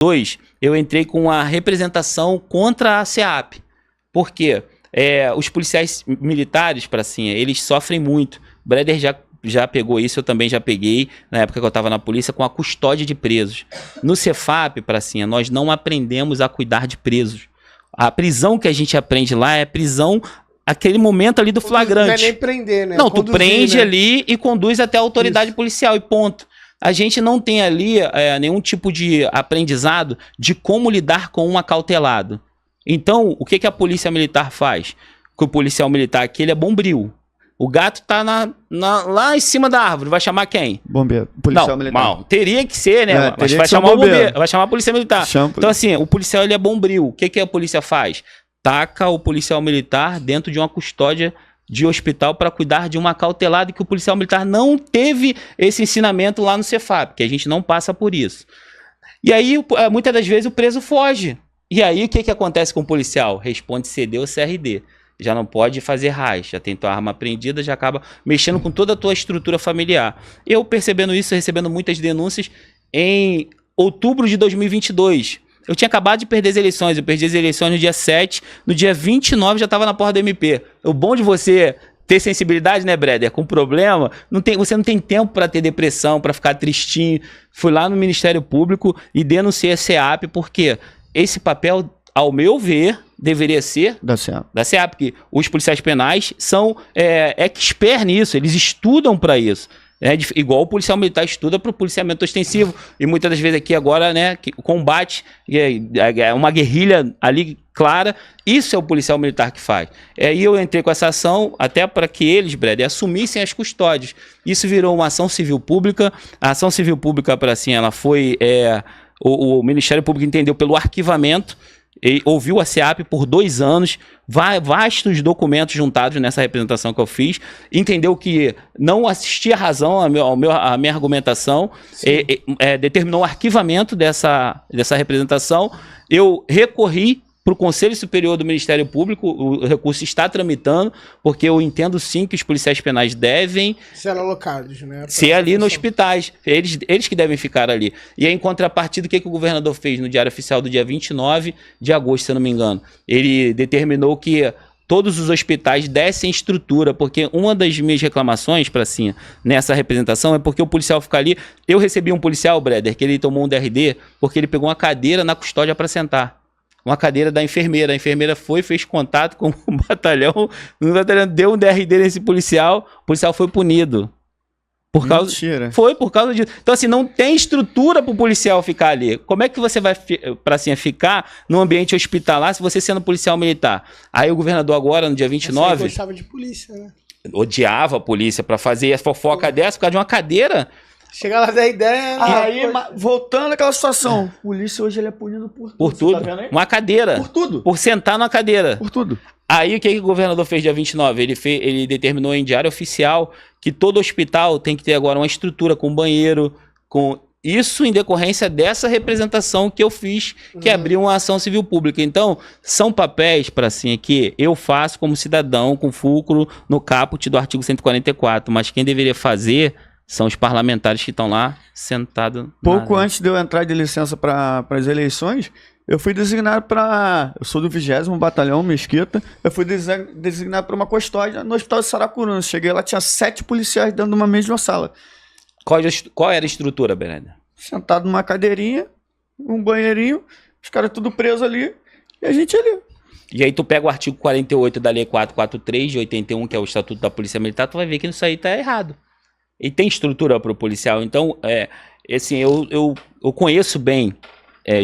2022, eu entrei com a representação contra a SEAP. Por quê? Os policiais militares, pracinha, eles sofrem muito. O Breder já pegou isso, eu também já peguei, na época que eu estava na polícia, com a custódia de presos. No Cefap, pracinha, nós não aprendemos a cuidar de presos. A prisão que a gente aprende lá é prisão, aquele momento ali do flagrante. Não é nem prender, né? Não, conduzir, tu prende, né, ali e conduz até a autoridade policial e ponto. A gente não tem ali nenhum tipo de aprendizado de como lidar com um acautelado. Então, o que a polícia militar faz? Que o policial militar aqui, ele é bombril. O gato tá lá em cima da árvore, vai chamar quem? Bombeiro, policial militar. Não, teria que ser, né? Mas vai chamar o bombeiro, vai chamar a polícia militar. Então assim, o policial ele é bombril. O que a polícia faz? Taca o policial militar dentro de uma custódia de hospital para cuidar de uma acautelada, que o policial militar não teve esse ensinamento lá no Cefap, que a gente não passa por isso. E aí, muitas das vezes, o preso foge. E aí, o que acontece com o policial? Responde CD ou CRD. Já não pode fazer RAIS, já tem tua arma apreendida, já acaba mexendo com toda a tua estrutura familiar. Eu percebendo isso, recebendo muitas denúncias, em outubro de 2022, eu tinha acabado de perder as eleições, eu perdi as eleições no dia 7, no dia 29 já estava na porta da MP. O bom de você ter sensibilidade, né, Breder, com problema, você não tem tempo para ter depressão, para ficar tristinho. Fui lá no Ministério Público e denunciei a SEAP, porque esse papel, ao meu ver, deveria ser da SEAP. Da SEAP, porque os policiais penais são expert nisso, eles estudam para isso. Igual o policial militar estuda para o policiamento ostensivo. E muitas das vezes aqui agora, né, o combate é uma guerrilha ali clara. Isso é o policial militar que faz. E eu entrei com essa ação até para que eles, Breder, assumissem as custódias. Isso virou uma ação civil pública. A ação civil pública, para assim, ela foi... o Ministério Público entendeu pelo arquivamento. Ele ouviu a SEAP por 2 anos, vastos documentos juntados nessa representação que eu fiz, entendeu que não assistia razão à minha argumentação, determinou o arquivamento dessa representação. Eu recorri para o Conselho Superior do Ministério Público, o recurso está tramitando, porque eu entendo sim que os policiais penais devem ser alocados, né? Ser ali nos hospitais, eles que devem ficar ali. E aí, em contrapartida, o que o governador fez no Diário Oficial do dia 29 de agosto, se eu não me engano? Ele determinou que todos os hospitais dessem estrutura, porque uma das minhas reclamações, para assim, nessa representação, é porque o policial fica ali. Eu recebi um policial, Breder, que ele tomou um DRD, porque ele pegou uma cadeira na custódia para sentar. Uma cadeira da enfermeira. A enfermeira fez contato com o batalhão deu um DRD nesse policial, o policial foi punido. Por causa disso. Então, assim, não tem estrutura para o policial ficar ali. Como é que você vai, para assim, ficar no ambiente hospitalar se você sendo policial militar? Aí o governador agora, no dia 29... Você gostava de polícia, né? Odiava a polícia para fazer a fofoca dessa por causa de uma cadeira... Chega lá da ideia... Aí, voltando àquela situação, a polícia hoje ele é punido por tudo. Por tudo. Tá, uma cadeira. Por tudo. Por sentar na cadeira. Por tudo. Aí o que o governador fez dia 29? Ele determinou em diário oficial que todo hospital tem que ter agora uma estrutura com banheiro, com... Isso em decorrência dessa representação que eu fiz, que abriu uma ação civil pública. Então, são papéis, para assim, que eu faço como cidadão, com fulcro no caput do artigo 144, mas quem deveria fazer... São os parlamentares que estão lá sentados. Pouco antes de eu entrar de licença para as eleições, eu fui designado para... Eu sou do 20º Batalhão Mesquita. Eu fui designado para uma custódia no Hospital de Saracuruna. Cheguei lá, tinha 7 policiais dentro de uma mesma sala. Qual era a estrutura, Bernardo? Sentado numa cadeirinha, um banheirinho, os caras tudo presos ali e a gente ali. E aí tu pega o artigo 48 da Lei 443 de 81, que é o Estatuto da Polícia Militar, tu vai ver que isso aí tá errado. E tem estrutura para o policial. Então, assim, eu conheço bem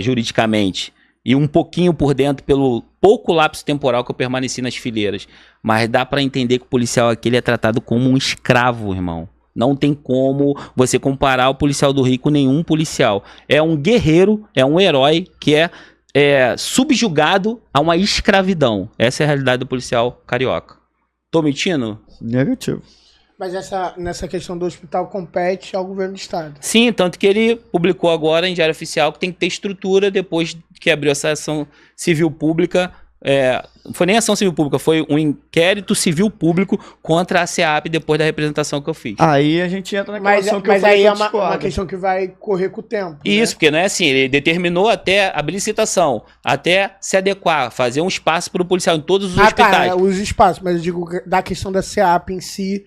juridicamente e um pouquinho por dentro pelo pouco lapso temporal que eu permaneci nas fileiras. Mas dá para entender que o policial aqui ele é tratado como um escravo, irmão. Não tem como você comparar o policial do Rio com nenhum policial. É um guerreiro, é um herói que é subjugado a uma escravidão. Essa é a realidade do policial carioca. Tô mentindo? Negativo. Mas nessa questão do hospital compete ao governo do estado. Sim, tanto que ele publicou agora em Diário Oficial que tem que ter estrutura depois que abriu essa ação civil pública não foi nem ação civil pública, foi um inquérito civil público contra a SEAP depois da representação que eu fiz. Aí a gente entra naquela ação que eu falei. Mas aí é uma questão que vai correr com o tempo. Isso, né? Porque não é assim, ele determinou até abrir licitação, até se adequar, fazer um espaço para o policial em todos os hospitais. Tá, os espaços, mas eu digo da questão da SEAP em si.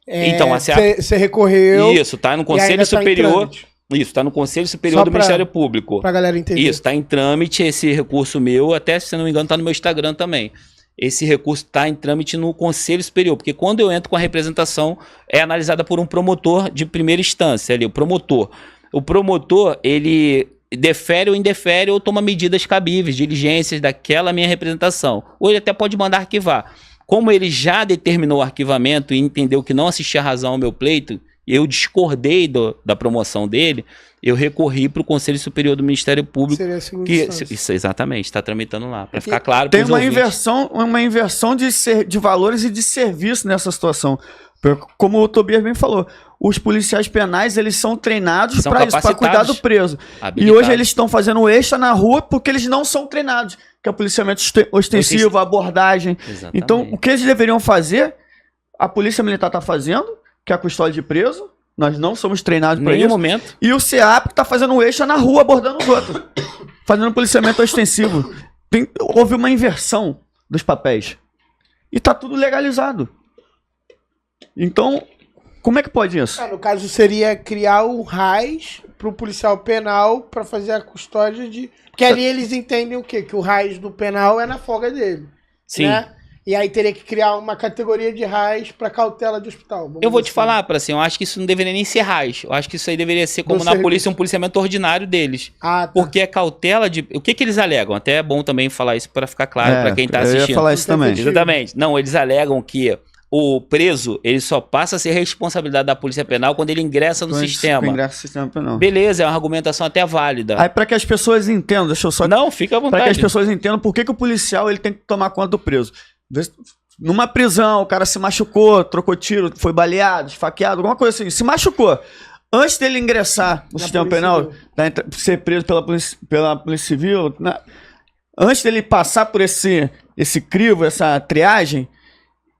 Então, a SEAP... Você recorreu. Isso, tá no Conselho Superior... Isso, está no Conselho Superior do Ministério Público. Pra galera entender. Isso, está em trâmite esse recurso meu, até se não me engano está no meu Instagram também. Esse recurso está em trâmite no Conselho Superior, porque quando eu entro com a representação, é analisada por um promotor de primeira instância, ali, o promotor. O promotor, ele defere ou indefere ou toma medidas cabíveis, diligências daquela minha representação. Ou ele até pode mandar arquivar. Como ele já determinou o arquivamento e entendeu que não assistia razão ao meu pleito, eu discordei da promoção dele, eu recorri para o Conselho Superior do Ministério Público. Seria a segunda instância. Isso, exatamente, está tramitando lá, para ficar claro. Tem uma inversão de valores e de serviço nessa situação. Como o Tobias bem falou, os policiais penais, eles são treinados para isso, para cuidar do preso. E hoje eles estão fazendo extra na rua porque eles não são treinados, que é o policiamento ostensivo, a abordagem. Exatamente. Então, o que eles deveriam fazer, a Polícia Militar está fazendo, que é a custódia de preso, nós não somos treinados para isso. Momento. E o SEAP está fazendo um extra na rua, abordando os outros, fazendo policiamento ostensivo. Houve uma inversão dos papéis. E está tudo legalizado. Então, como é que pode isso? No caso, seria criar o RAIS para o policial penal para fazer a custódia de... Porque ali eles entendem o quê? Que o RAIS do penal é na folga dele. Sim. Né? E aí teria que criar uma categoria de RAIS para cautela de hospital. Eu vou te falar, assim, eu acho que isso não deveria nem ser RAIS. Eu acho que isso aí deveria ser, como na polícia, um policiamento ordinário deles. Ah, tá. Porque é cautela de... O que eles alegam? Até é bom também falar isso para ficar claro para quem está assistindo. Eu ia falar isso também. Exatamente. Não, eles alegam que o preso, ele só passa a ser responsabilidade da Polícia Penal quando ele ingressa no sistema. Ingressa no sistema penal. Beleza, é uma argumentação até válida. Aí para que as pessoas entendam, deixa eu só... Não, fica à vontade. Para que as pessoas entendam por que o policial ele tem que tomar conta do preso. Numa prisão, o cara se machucou, trocou tiro, foi baleado, esfaqueado, alguma coisa assim, se machucou. Antes dele ingressar no sistema penal, ser preso pela polícia civil, antes dele passar por esse crivo, essa triagem,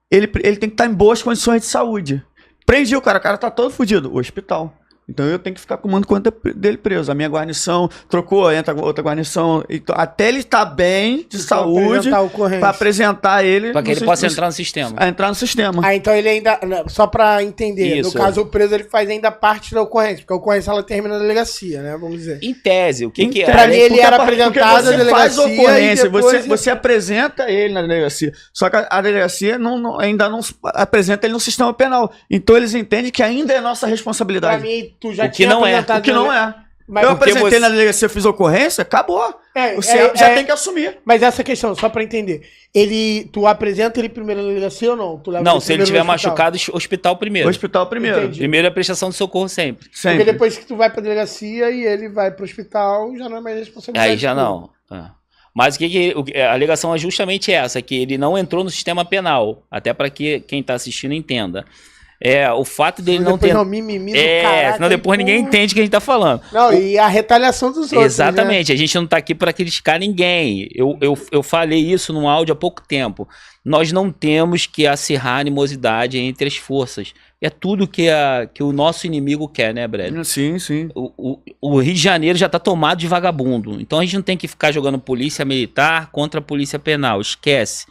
ele tem que estar em boas condições de saúde. Prendi o cara tá todo fodido, o hospital. Então eu tenho que ficar comando conta dele preso. A minha guarnição trocou, entra outra guarnição. Então, até ele estar bem de saúde, para apresentar ele. Para que ele possa entrar no sistema. Entrar no sistema. Ah, então ele ainda. Só para entender, isso, no caso o preso ele faz ainda parte da ocorrência, porque a ocorrência ela termina na delegacia, né? Vamos dizer. Em tese, o que é? Para mim ele era apresentado na delegacia. Faz ocorrência, você apresenta ele na delegacia. Só que a delegacia ainda não apresenta ele no sistema penal. Então eles entendem que ainda é nossa responsabilidade. Para mim, tu já o que não é. O que não é. Mas eu apresentei na delegacia, fiz ocorrência, acabou. Você já tem que assumir. Mas essa questão, só pra entender. Tu apresenta ele primeiro na delegacia ou não? Não, se ele tiver machucado, hospital primeiro. Hospital primeiro. Entendi. Primeiro é prestação de socorro sempre. Porque depois que tu vai pra delegacia e ele vai pro hospital, já não é mais responsabilidade. Aí já não. Mas a alegação é justamente essa, que ele não entrou no sistema penal. Até para que quem tá assistindo entenda. O fato dele não ter... mimimi do caraca, senão depois ninguém entende o que a gente tá falando. Não, e a retaliação dos outros. Exatamente, né? A gente não tá aqui para criticar ninguém. Eu falei isso num áudio há pouco tempo. Nós não temos que acirrar a animosidade entre as forças. É tudo que o nosso inimigo quer, né, Brad? Sim, sim. O Rio de Janeiro já tá tomado de vagabundo. Então a gente não tem que ficar jogando polícia militar contra a polícia penal. Esquece.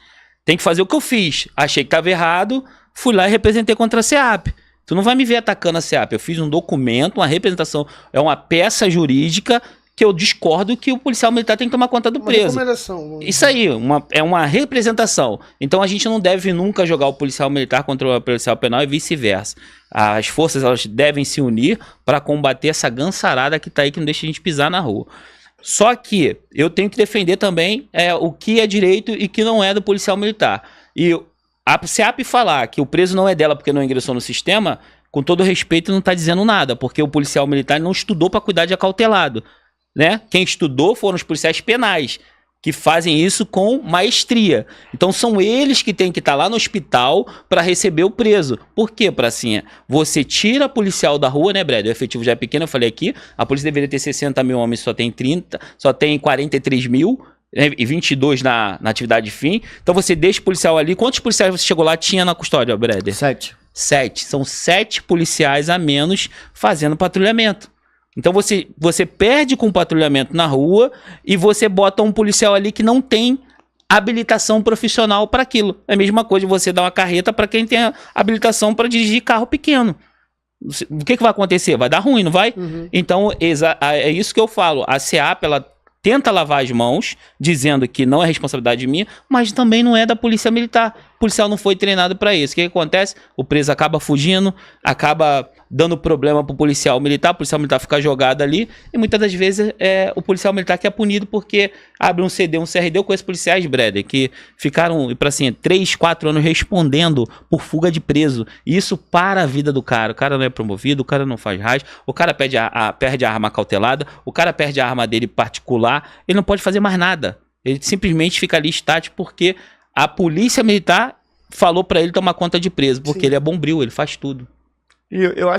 Tem que fazer o que eu fiz. Achei que tava errado... Fui lá e representei contra a SEAP. Tu não vai me ver atacando a SEAP. Eu fiz um documento, uma representação, é uma peça jurídica que eu discordo que o policial militar tem que tomar conta do preso. Recomendação. Isso aí, é uma representação. Então a gente não deve nunca jogar o policial militar contra o policial penal e vice-versa. As forças elas devem se unir para combater essa gansarada que tá aí, que não deixa a gente pisar na rua. Só que eu tenho que defender também o que é direito e que não é do policial militar. E a SEAP falar que o preso não é dela porque não ingressou no sistema, com todo respeito, não está dizendo nada, porque o policial militar não estudou para cuidar de acautelado, né? Quem estudou foram os policiais penais, que fazem isso com maestria. Então são eles que têm que estar lá no hospital para receber o preso. Por quê, pracinha? Você tira policial da rua, né, Brad? O efetivo já é pequeno, eu falei aqui, a polícia deveria ter 60 mil homens, só tem 30, só tem 43 mil, e 22 na atividade fim. Então você deixa o policial ali. Quantos policiais você chegou lá tinha na custódia, Breder? 7. 7. São 7 policiais a menos fazendo patrulhamento. Então você perde com o patrulhamento na rua e você bota um policial ali que não tem habilitação profissional para aquilo. É a mesma coisa de você dar uma carreta para quem tem habilitação para dirigir carro pequeno. O que vai acontecer? Vai dar ruim, não vai? Uhum. Então, é isso que eu falo. A SEAP, ela tenta lavar as mãos, dizendo que não é responsabilidade minha, mas também não é da polícia militar. O policial não foi treinado para isso. O que acontece? O preso acaba fugindo, acaba dando problema pro policial militar, o policial militar fica jogado ali, e muitas das vezes o policial militar que é punido porque abre um CD, um CRD. Eu conheço policiais, Breder, que ficaram, para assim, 3, 4 anos respondendo por fuga de preso. E isso para a vida do cara. O cara não é promovido, o cara não faz raiz, o cara perde a arma cautelada, o cara perde a arma dele particular, ele não pode fazer mais nada. Ele simplesmente fica ali estático porque a polícia militar falou para ele tomar conta de preso, porque Sim. ele é bombril, ele faz tudo. E eu acho